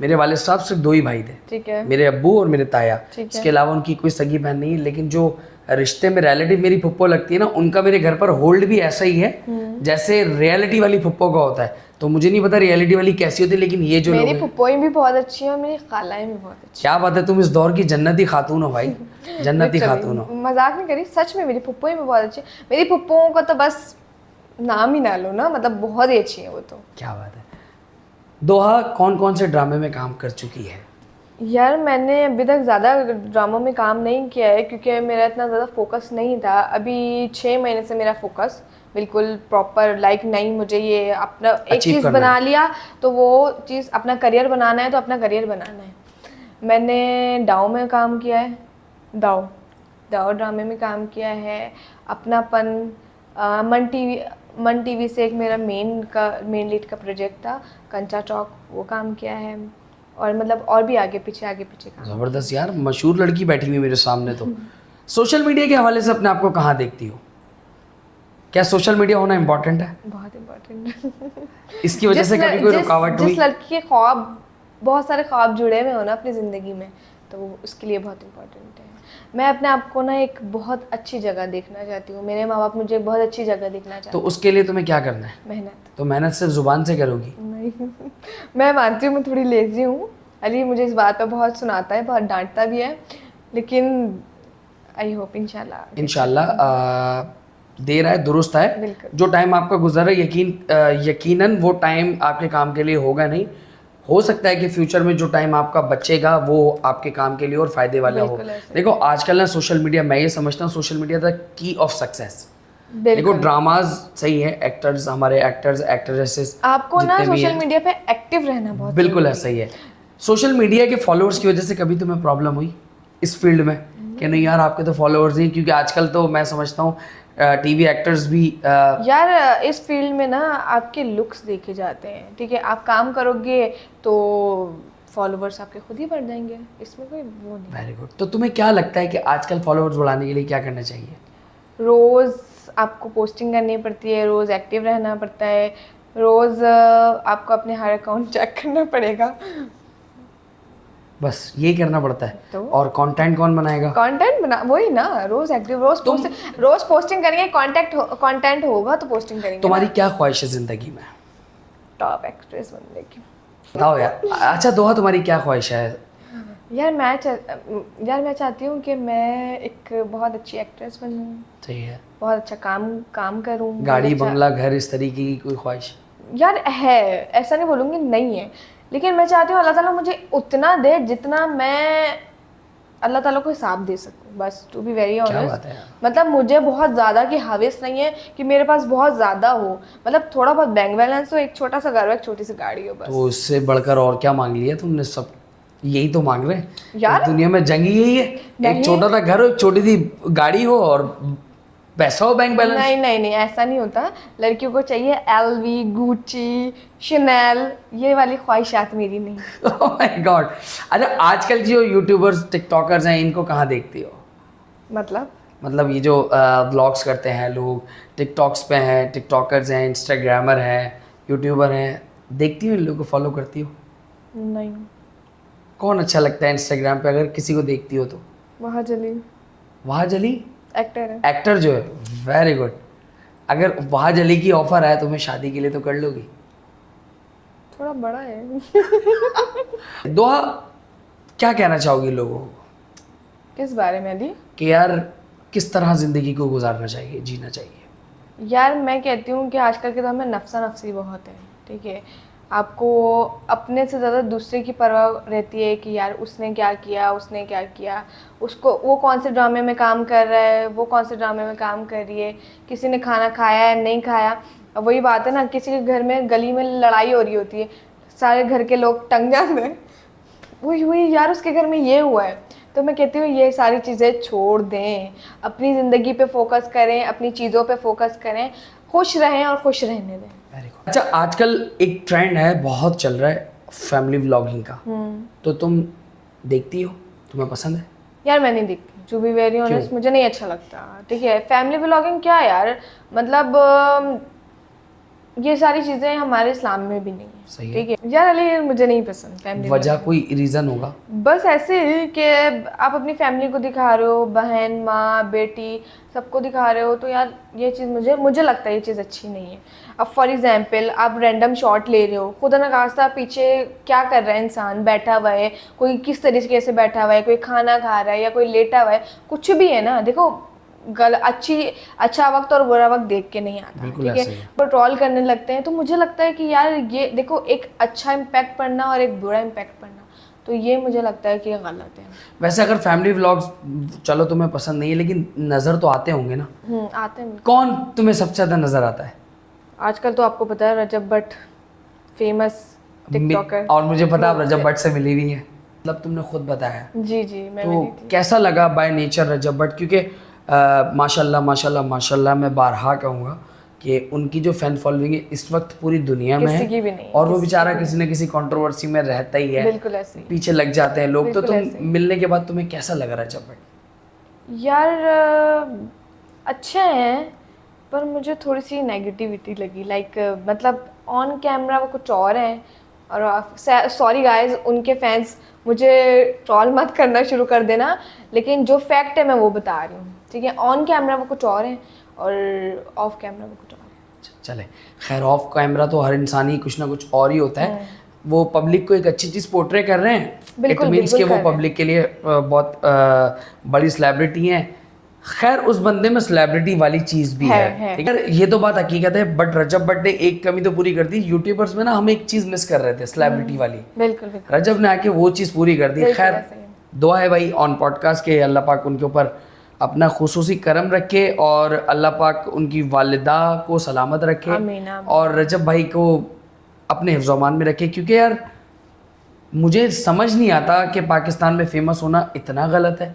मेरे वालिद साहब सिर्फ 2 ही भाई थे, ठीक है, मेरे अब्बू और मेरे ताया। इसके अलावा उनकी कोई सगी बहन नहीं है। लेकिन जो रिश्ते में रिलेटिव मेरी पप्पो लगती है ना, उनका मेरे घर पर होल्ड भी ऐसा ही है जैसे रियलिटी वाली पप्पो का होता है। तो मुझे नहीं पता रियलिटी वाली कैसी होती है, लेकिन ये जो मेरी फूफोएं भी बहुत अच्छी हैं और मेरी खालाएं भी बहुत अच्छी। क्या बात है, तुम इस दौर की जन्नती खातून हो भाई, जन्नती खातून हो। मजाक नहीं करी, सच में मेरी फूफोएं भी बहुत अच्छी। मेरी फूफों का तो बस नाम ही ना लो ना, मतलब बहुत ही अच्छी है वो तो। क्या बात है। दोहा, कौन कौन से ड्रामे में काम कर चुकी है? यार मैंने अभी तक ज़्यादा ड्रामों में काम नहीं किया है, क्योंकि मेरा इतना ज़्यादा फोकस नहीं था। अभी 6 महीने से मेरा फोकस बिल्कुल प्रॉपर, लाइक नहीं, मुझे ये अपना एक चीज़ बना लिया तो वो चीज़ अपना करियर बनाना है, तो अपना करियर बनाना है। मैंने दाव में काम किया है, दाव ड्रामे में काम किया है। अपनापन, मन टीवी से एक मेरा मेन लीड का प्रोजेक्ट था, कंचा चौक, वो काम किया है। और मतलब और भी आगे पीछे काम। ज़बरदस्त यार, मशहूर लड़की बैठी हुई मेरे सामने। तो सोशल मीडिया के हवाले से अपने आप को कहाँ देखती हो? क्या सोशल मीडिया होना इम्पोर्टेंट है? बहुत इम्पोर्टेंट है। इसकी वजह से कभी कोई रुकावट हुई? जिस लड़की के ख्वाब, बहुत सारे ख्वाब जुड़े हुए हो ना अपनी ज़िंदगी में, तो वो उसके लिए बहुत इम्पोर्टेंट है। मैं अपने आप को ना एक बहुत अच्छी जगह देखना चाहती हूँ। मेरे माँ बाप मुझे एक बहुत अच्छी जगह देखना चाहते हैं। तो उसके लिए तुम्हें क्या करना है? मेहनत। तो मेहनत सिर्फ ज़ुबान से करोगी? नहीं मैं मानती हूँ मैं थोड़ी लेज़ी हूँ। अली मुझे इस बात पर बहुत सुनाता है, बहुत डांटता भी है, लेकिन आई होप इंशाल्लाह देर है दुरुस्त है। जो टाइम आपका गुजर है, यकीनन वो टाइम आपके काम के लिए होगा नहीं। हो सकता है कि फ्यूचर में जो टाइम आपका बचेगा वो आपके काम के लिए और फायदे वाला हो। देखो आजकल ना सोशल मीडिया, मैं ये समझता हूँ social media the key of success. देखो ड्रामाज सही है, एक्टर्स, हमारे एक्टर्स एक्ट्रेसेस, आपको ना सोशल मीडिया पे एक्टिव रहना बहुत बिल्कुल ऐसा ही है। सोशल मीडिया के फॉलोअर्स की वजह से कभी तुम्हें प्रॉब्लम हुई इस फील्ड में कि नहीं यार आपके तो फॉलोअर्स नहीं? क्योंकि आजकल तो मैं समझता हूँ टीवी एक्टर्स भी यार इस फील्ड में ना आपके लुक्स देखे जाते हैं, ठीक है। आप काम करोगे तो फॉलोअर्स आपके खुद ही बढ़ जाएंगे, इसमें कोई वो नहीं। Very good. तो तुम्हें क्या लगता है कि आजकल फॉलोअर्स बढ़ाने के लिए क्या करना चाहिए? रोज़ आपको पोस्टिंग करनी पड़ती है, रोज़ एक्टिव रहना पड़ता है, रोज़ आपको अपने हर अकाउंट चेक करना पड़ेगा, बस यही करना पड़ता है। तो और कंटेंट कौन बनाएगा? कंटेंट बना, वही ना, रोज एक्टिव, रोज पोस्टिंग करेंगे, कंटेंट होगा तो पोस्टिंग करेंगे। तुम्हारी क्या ख्वाहिश है जिंदगी में? टॉप एक्ट्रेस बनने की। बताओ यार। अच्छा दोहा, तुम्हारी क्या ख्वाहिश है? यार मैं चाहती हूँ कि मैं एक बहुत अच्छी एक्ट्रेस बनूँ। सही है। बहुत अच्छा काम करूँ, गाड़ी बंगला घर इस तरीके की कोई ख्वाहिश? यार है, ऐसा नहीं बोलूँगी नहीं है, लेकिन मैं चाहती हूँ अल्लाह ताला मुझे उतना दे जितना मैं अल्लाह ताला को हिसाब दे सकूँ, बस टू बी वेरी ऑनेस्ट। मतलब मुझे बहुत ज़्यादा की हवस नहीं है कि मेरे पास बहुत ज़्यादा हो, मतलब थोड़ा बहुत बैंक बैलेंस हो, एक छोटा सा घर हो, एक छोटी सी गाड़ी हो, बस। तो उससे बढ़कर और क्या मांग लिया तुमने? सब यही तो मांग रहे हैं यार, दुनिया में जंग यही है, एक छोटा सा घर हो, एक छोटी सी गाड़ी हो और पैसा हो बैंक बैलेंस? नहीं नहीं नहीं, ऐसा नहीं होता। लड़कियों को चाहिए एलवी, गुच्ची, शनेल, ये वाली ख्वाहिशात मेरी नहीं। Oh my God. अच्छा, आजकल जो यूट्यूबर्स टिकटॉकर्स हैं इनको कहाँ देखती हो? मतलब ये जो व्लॉग्स करते हैं लोग, टिकटॉक्स पे हैं, टिकटॉकर्स हैं, इंस्टाग्रामर हैं, यूट्यूबर हैं, देखती हो इन लोगों को, फॉलो करती हो? नहीं। कौन अच्छा लगता है इंस्टाग्राम पे अगर किसी को देखती हो तो? महाजली वहाँ जली एक्टर है। एक्टर जो है, वेरी गुड। अगर वहाँ जली की ऑफर आए तुम्हें शादी के लिए तो कर लोगी? थोड़ा बड़ा है। दोहा क्या कहना चाहोगी लोगों को किस बारे में अली? कि यार किस तरह ज़िंदगी को गुजारना चाहिए, जीना चाहिए? यार मैं कहती हूँ कि आजकल के दौर में नफसा नफसी बहुत है, ठीक है। आपको अपने से ज़्यादा दूसरे की परवाह रहती है कि यार उसने क्या किया, उसने क्या किया, उसको वो कौन से ड्रामे में काम कर रहा है, वो कौन से ड्रामे में काम कर रही है, किसी ने खाना खाया है नहीं खाया। अब वही बात है ना, किसी के घर में गली में लड़ाई हो रही होती है, सारे घर के लोग टंग जाते हैं, वही वही यार उसके घर में ये हुआ है। तो मैं कहती हूँ ये सारी चीज़ें छोड़ दें, अपनी ज़िंदगी पे फोकस करें, अपनी चीज़ों पे फोकस करें, खुश रहें और खुश रहने दें। अच्छा, आजकल एक ट्रेंड है, बहुत चल रहा है फैमिली व्लॉगिंग का, तो तुम देखती हो? तुम्हें पसंद है? यार मैं नहीं देखती, टू बी वेरी ऑनेस्ट, मुझे नहीं अच्छा लगता, ठीक है। फैमिली व्लॉगिंग क्या है यार, मतलब ये सारी चीज़ें हमारे इस्लाम में भी नहीं है, सही है। ठीक है यार। अली मुझे नहीं पसंद फैमिली। वजह कोई रीज़न होगा? बस ऐसे ही कि आप अपनी फैमिली को दिखा रहे हो, बहन, माँ, बेटी, सबको दिखा रहे हो, तो यार ये चीज़ मुझे लगता है ये चीज़ अच्छी नहीं है। अब फॉर एग्जांपल आप रैंडम शॉट ले रहे हो, खुदा न खास्ता पीछे क्या कर रहा है इंसान, बैठा हुआ है, कोई किस तरीके से बैठा हुआ है, कोई खाना खा रहा है या कोई लेटा हुआ है, कुछ भी है ना। देखो अच्छा वक्त और बुरा वक्त देख के नहीं आता, ठीक है। पर ट्रोल करने लगते हैं, तो मुझे लगता है कि यार ये देखो, एक अच्छा इम्पैक्ट पड़ना और एक बुरा इम्पैक्ट पड़ना, तो ये मुझे लगता है कि ये गलत है। वैसे अगर फैमिली व्लॉग्स चलो तुम्हें पसंद नहीं है, लेकिन नज़र तो आते होंगे ना? आते हैं। कौन तुम्हें सबसे ज़्यादा नज़र आता है? आजकल तो आपको पता है रजब भट्ट, फेमस टिकटॉकर। और मुझे पता है रजब भट्ट से मिली भी है, मतलब तुमने खुद बताया। जी मैं तो मिली थी। कैसा लगा बाय नेचर रजब भट्ट? क्योंकि माशाल्लाह माशाल्लाह माशाल्लाह मैं बारहा कहूँगा कि उनकी जो फ़ैन फॉलोइंग है इस वक्त पूरी दुनिया में किसी की है, भी नहीं, और वो बेचारा किसी न किसी कंट्रोवर्सी में रहता ही है, बिल्कुल ऐसे ही पीछे लग जाते हैं लोग। तो बिल्कुल तुम ऐसे ही। मिलने के बाद तुम्हें कैसा लगा रजब भट्ट? यार अच्छे हैं, पर मुझे थोड़ी सी नेगेटिविटी लगी, लाइक मतलब ऑन कैमरा वो कुछ और हैं। और सॉरी गाइस, उनके फैंस मुझे ट्रोल मत करना शुरू कर देना, लेकिन जो फैक्ट है मैं वो बता रही हूँ, ठीक है। ऑन कैमरा वो कुछ और हैं और ऑफ कैमरा वो कुछ और है। चले खैर, ऑफ कैमरा तो हर इंसान ही कुछ ना कुछ और ही होता है। वो पब्लिक को एक अच्छी चीज़ पोर्ट्रे कर रहे हैं, बिल्कुल, इट मीन्स बिल्कुल कि वो कर रहे पब्लिक के लिए बहुत बड़ी सेलिब्रिटी हैं। खैर उस बंदे में सेलिब्रिटी वाली चीज़ भी है। ठीक है, ये तो बात हकीकत है। बट रजब भट्ट ने एक कमी तो पूरी कर दी, यूट्यूबर्स में ना हम एक चीज़ मिस कर रहे थे, सेलिब्रिटी वाली। बिल्कुल बिल्कुल। रजब ने आके वो चीज़ पूरी कर दी। बिल्कुल खैर ऐसे ही है। दुआ है भाई ऑन पॉडकास्ट के, अल्लाह पाक उनके ऊपर अपना खुसूसी करम रखे और अल्लाह पाक उनकी वालिदा को सलामत रखे। आमीन, आमीन। और रजब भाई को अपने हिफ्ज़-ओ-अमान में रखे, क्योंकि यार मुझे समझ नहीं आता कि पाकिस्तान में फेमस होना इतना गलत है,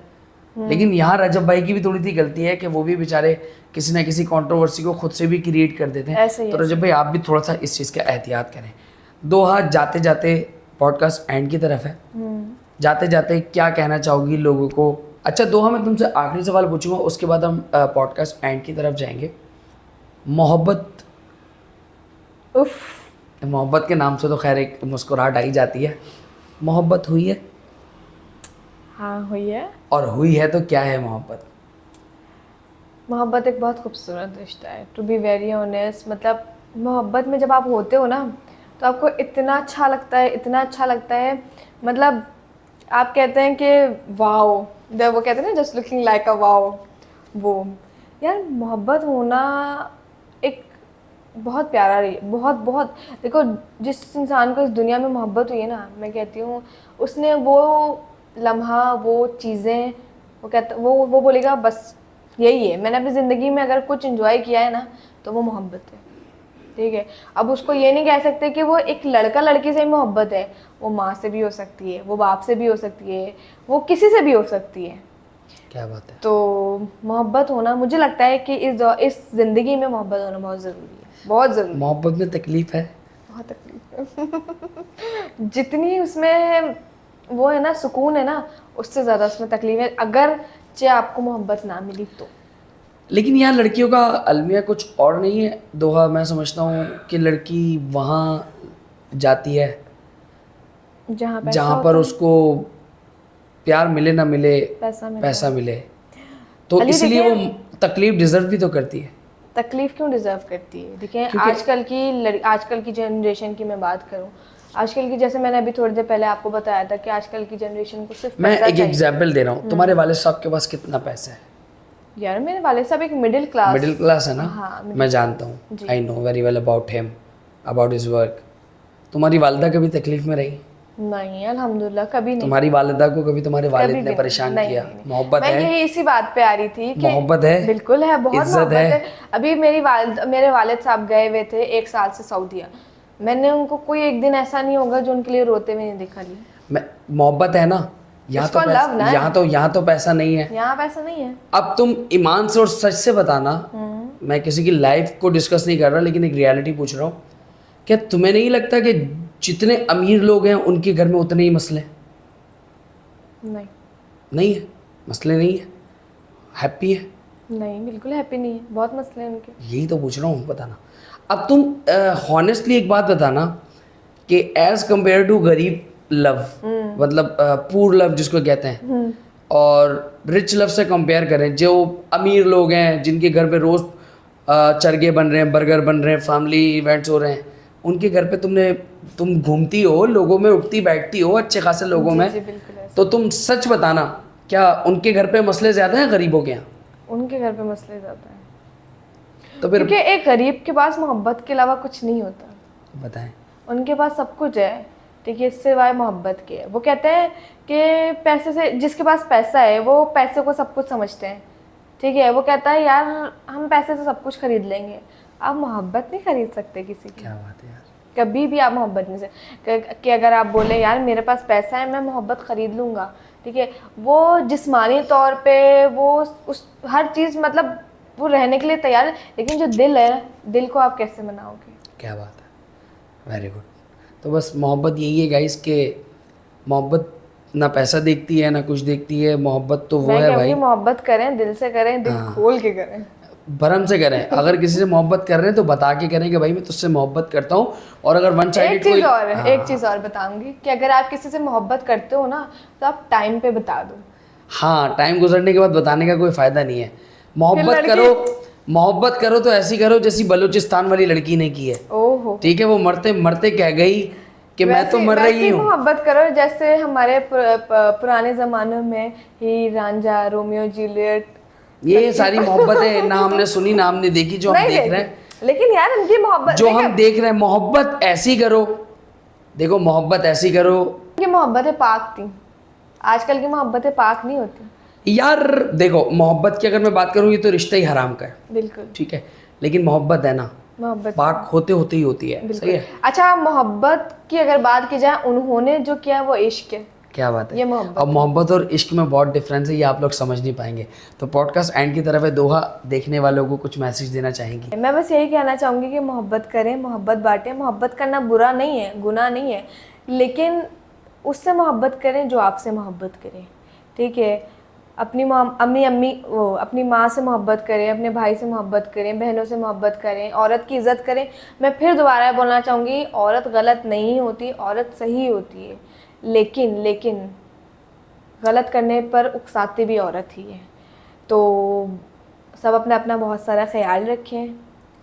लेकिन यहाँ रजब भाई की भी थोड़ी सी गलती है कि वो भी बेचारे किसी ना किसी कंट्रोवर्सी को खुद से भी क्रिएट कर देते हैं। तो रजब भाई आप भी थोड़ा सा इस चीज़ का एहतियात करें। दो हाथ जाते जाते पॉडकास्ट एंड की तरफ है, जाते जाते क्या कहना चाहोगी लोगों को? अच्छा दोहा, मैं तुमसे आखिरी सवाल पूछूंगा, उसके बाद हम पॉडकास्ट एंड की तरफ जाएंगे। मोहब्बत, उफ, मोहब्बत के नाम से तो खैर एक मुस्कुराहट आई जाती है। मोहब्बत हुई है? हाँ हुई है। और हुई है तो क्या है मोहब्बत? मोहब्बत एक बहुत खूबसूरत रिश्ता है, टू बी वेरी ऑनेस्ट। मतलब मोहब्बत में जब आप होते हो ना, तो आपको इतना अच्छा लगता है, इतना अच्छा लगता है। मतलब आप कहते हैं कि वाओ, जब वो कहते हैं ना just looking like a wow, वो यार मोहब्बत होना एक बहुत प्यारा रही, बहुत बहुत। देखो जिस इंसान को इस दुनिया में मोहब्बत हुई है ना, मैं कहती हूँ उसने वो लम्हा, वो चीज़ें, वो कहता वो बोलेगा बस यही है, मैंने अपनी ज़िंदगी में अगर कुछ एंजॉय किया है ना तो वो मोहब्बत है, ठीक है। अब उसको ये नहीं कह सकते कि वो एक लड़का लड़की से ही मोहब्बत है, वो माँ से भी हो सकती है, वो बाप से भी हो सकती है, वो किसी से भी हो सकती है। क्या बात है। तो मोहब्बत होना, मुझे लगता है कि इस ज़िंदगी में मोहब्बत होना बहुत ज़रूरी है, बहुत ज़रूरी है। मोहब्बत में तकलीफ है? बहुत तकलीफ है जितनी उसमें वो है ना, सुकून है ना, उससे ज़्यादा उसमें तकलीफ है, अगर चाहे आपको मोहब्बत ना मिली तो। लेकिन यहाँ लड़कियों का अलमिया कुछ और नहीं है दोहा, मैं समझता हूँ कि लड़की वहाँ जाती है जहाँ पैसा जहाँ होता पर है, उसको प्यार मिले ना मिले, पैसा मिले, तो अली इसलिए देखिए, वो तकलीफ डिजर्व भी तो करती है। तकलीफ क्यों डिजर्व करती है? देखिए क्योंकि आजकल की जनरेशन की मैं बात करूं, आजकल की, जैसे मैंने अभी थोड़ी देर पहले आपको बताया था कि आजकल की जनरेशन को सिर्फ मैं पैसा एक चाहिए। एग्जाम्पल दे रहा हूँ, तुम्हारे वाले साहब के पास कितना पैसा है? यार मेरे वाले साहब एक मिडिल क्लास है ना? हाँ, मैं जानता हूँ, जी। I know very well about him, about his work. तुम्हारी वालिदा कभी तकलीफ में रही? नहीं, अल्हम्दुलिल्लाह कभी नहीं। तुम्हारी वालिदा को कभी तुम्हारे वालिद कभी ने भी परेशान नहीं, किया? नहीं, नहीं। मोहब्बत मैं है? यही इसी बात पे आ रही थी कि मोहब्बत है? बिल्कुल है, बहुत इज्जत मोहब्बत है? है। अभी मेरे वालिद साहब गए हुए थे 1 साल से सऊदीया, मैंने उनको कोई एक दिन ऐसा नहीं होगा जो उनके लिए रोते हुए नहीं देखा ली। मैं मोहब्बत है ना, यहाँ तो इसको love ना है। यहाँ तो पैसा नहीं है। यहाँ पैसा नहीं है। अब तुम ईमान से और सच से बताना, मैं किसी की लाइफ को डिस्कस नहीं कर रहा, लेकिन एक रियलिटी पूछ रहा हूँ, क्या तुम्हें नहीं लगता कि जितने अमीर लोग हैं उनके घर में उतने ही मसले? नहीं, नहीं है, मसले नहीं है, हैप्पी है? नहीं, बिल्कुल हैप्पी नहीं है, बहुत मसले हैं उनके। यही तो पूछ रहा हूँ, बताना। अब तुम हॉनेस्टली एक बात बताना कि एज कंपेयर टू गरीब लव, मतलब पूर लव जिसको कहते हैं, और रिच लव से कंपेयर करें, जो अमीर लोग हैं जिनके घर पे रोज़ चरगे बन रहे हैं, बर्गर बन रहे हैं, फैमिली इवेंट्स हो रहे हैं, उनके घर पे तुम घूमती हो, लोगों में उठती बैठती हो, अच्छे खासे लोगों में, जी, बिल्कुल ऐसा। तो तुम सच बताना, क्या उनके घर पे मसले ज़्यादा हैं गरीबों के यहाँ? उनके घर पे मसले ज़्यादा हैं, तो फिर क्योंकि एक गरीब के पास मोहब्बत के अलावा कुछ नहीं होता। बताएं। उनके पास सब कुछ है, ठीक है, इससे सिवाय मोहब्बत के। वो कहते हैं कि पैसे से, जिसके पास पैसा है वो पैसे को सब कुछ समझते हैं, ठीक है, वो कहता है यार हम पैसे से सब कुछ खरीद लेंगे। आप मोहब्बत नहीं खरीद सकते किसी की, क्या बात है यार। कभी भी आप मोहब्बत नहीं से कि अगर आप बोले यार मेरे पास पैसा है मैं मोहब्बत खरीद लूँगा, ठीक है, वो जिस्मानी तौर पे वो उस हर चीज़, मतलब वो रहने के लिए तैयार है, लेकिन जो दिल है, दिल को आप कैसे मनाओगे? क्या बात है, वेरी गुड। तो बस मोहब्बत यही है गाइस, कि मोहब्बत ना पैसा देखती है ना कुछ देखती है, मोहब्बत तो वो मैं है भाई, कहूँगी मोहब्बत करें, दिल से करें, दिल खोल के करें, भरम से करें। अगर किसी से मोहब्बत कर रहे हैं तो बता के करें कि भाई मैं तुझसे मोहब्बत करता हूँ, और अगर वन साइडेड एक चीज़ और बताऊंगी कि अगर आप किसी से मोहब्बत करते हो ना, तो आप टाइम पे बता दो। हाँ, टाइम गुजरने के बाद बताने का कोई फ़ायदा नहीं है। मोहब्बत करो तो ऐसी करो जैसी बलूचिस्तान वाली लड़की ने की है, ओहो, ठीक है, वो मरते मरते कह गई कि मैं तो मर रही हूँ। मोहब्बत करो जैसे हमारे पुराने ज़मानों में ही रांझा, रोमियो जूलियट, ये सारी मोहब्बतें ना हमने सुनी ना हमने देखी, जो हम देख रहे हैं, लेकिन यार उनकी मोहब्बत जो हम देख रहे हैं, मोहब्बत ऐसी करो, देखो मोहब्बत ऐसी करो। की मोहब्बतें पाक थी, आजकल की मोहब्बतें पाक नहीं होती यार देखो, मोहब्बत की अगर मैं बात करूँ, ये तो रिश्ता ही हराम का है, बिल्कुल, ठीक है, लेकिन मोहब्बत है ना, मोहब्बत पाक होते होते ही होती है, सही है। अच्छा, मोहब्बत की अगर बात की जाए, उन्होंने जो किया वो इश्क है। क्या बात है, ये मोहब्बत। अब मोहब्बत और इश्क में बहुत डिफरेंस है, ये आप लोग समझ नहीं पाएंगे। तो पॉडकास्ट एंड की तरफ है, दोहा देखने वालों को कुछ मैसेज देना चाहेंगी? मैं बस यही कहना चाहूँगी कि मोहब्बत करें, मोहब्बत बांटें। मोहब्बत करना बुरा नहीं है, गुनाह नहीं है, लेकिन उससे मोहब्बत करें जो आपसे मोहब्बत करें, ठीक है। अपनी माँ से मोहब्बत करें, अपने भाई से मोहब्बत करें, बहनों से मोहब्बत करें, औरत की इज़्ज़त करें। मैं फिर दोबारा बोलना चाहूँगी, औरत गलत नहीं होती, औरत सही होती है, लेकिन गलत करने पर उकसाती भी औरत ही है। तो सब अपना अपना बहुत सारा ख्याल रखें,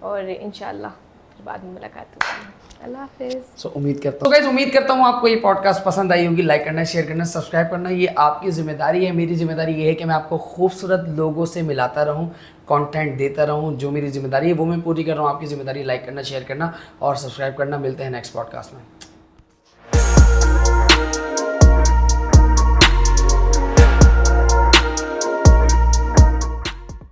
और इंशाल्लाह फिर बाद में मुलाकात होगी। अल्लाह हाफिज़। उम्मीद करता हूँ आपको ये पॉडकास्ट पसंद आई होगी। लाइक करना, शेयर करना, सब्सक्राइब करना, ये आपकी जिम्मेदारी है। मेरी जिम्मेदारी ये है कि मैं आपको खूबसूरत लोगों से मिलाता रहूँ, कंटेंट देता रहूँ। जो मेरी जिम्मेदारी है वो मैं पूरी कर रहा हूँ। आपकी जिम्मेदारी लाइक करना, शेयर करना और सब्सक्राइब करना। मिलते हैं नेक्स्ट पॉडकास्ट में।